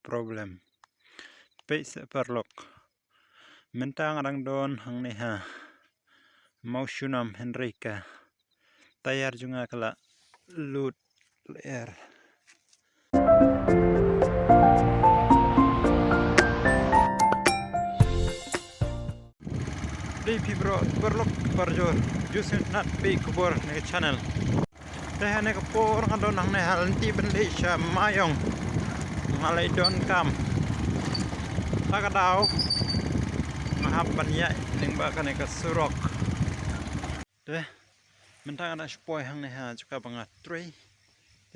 problem pe se perlok mentang arang don hang neha mau shunam henrika tayar junga kala lut air Dei pibro perlok parjor jusin nat pe kubor ne channel teh ne kapor ngandon hang neha lanti bende sha mayong ngalai don kam takadaw mahap banyai ning ba kane ka surok teh mentang ana spoy hang neha juga bangat trei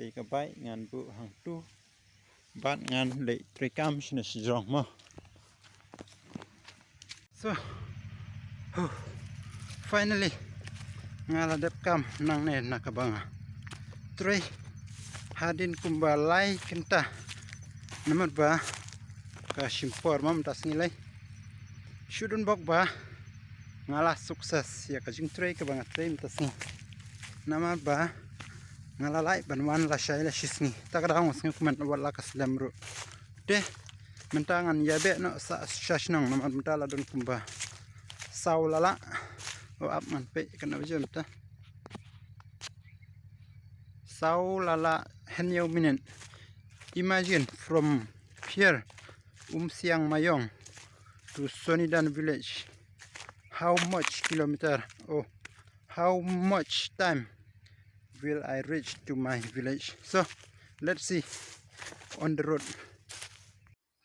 te ka bai ngan bu hang tu bat ngan le trei kam shne sjong mo so finally ngala dep kam nang ne nakabanga trei hadin kumbalai kenta namat ba ka simpor mam tas ngilai shudun bok ba ngala sukses ya ka jing trei ka bangat trei tas ni namat ba ngala lai banwan la shai la shisni takadang ngi kuman wala ka slamru de mentangan yabe no sa shashnang namat mentala don kumba saulala o ap man pe kana bijam ta saulala henyo minen imagine from here Siang Mayong to Sonidan village how much kilometer or how much time will I reach to my village so let's see on the road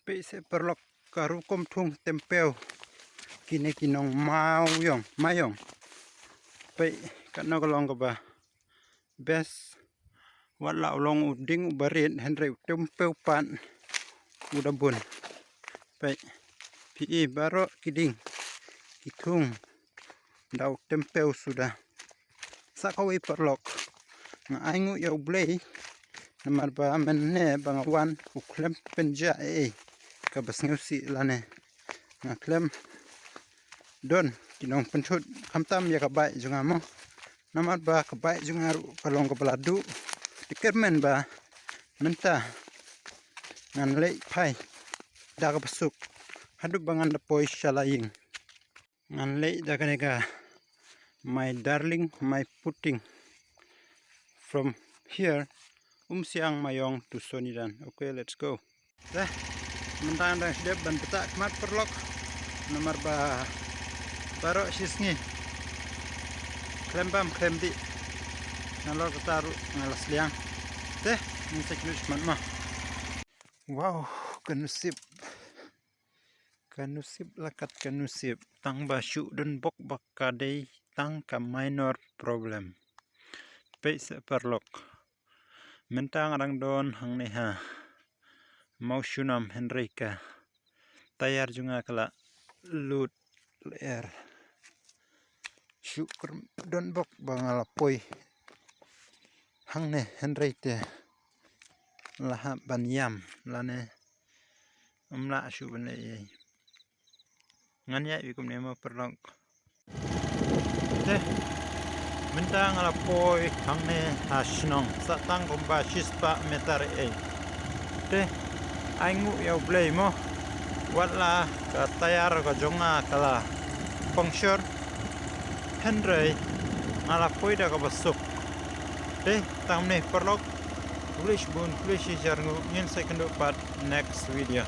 pe se perlok karu kom thung tempel kine kinong mayong pe kana kolong ka ba best wala long uding barit henre tempel pan udabun pe pi baro kiding kitung daw tempel sudah sakawi perlok nga aingu ya ublei namar ba menne bangawan uklem penja ka basngeusi lane nga klem don kinong penchut khamtam ya ka bai junga mo namar ba ka bai junga ru kalong ka baladu dikermen ba menta ngan lei phai daga pasuk hadu bangan da poi shalaying ngan lei daga nega my darling my puting from here Siang Mayong to Sonidan okay let's go dah mentang dah sedep ban petak mat perlok nomor ba baro sisngi klembam klemdi nalor taru ngalas liang teh inseklus man ma wow kanusip lakat kanusip tang basyu don bok bakadei tang ka minor problem pe se perlok mentang arang don hang neha mau shunam henrika tayar junga kala lut air syukur don bok bangala poi hang ne henrite laha banyam lane umla syu bane ngan ya wikum ne mo perlok teh mentang ala poi hang ne hasnong satang kumba shispa metar teh aingu ya blei mo wala ka tayar ka jonga kala pongshor henrei ala poi da ka basuk teh tamne perlok English bun English jarngu ngin second part next video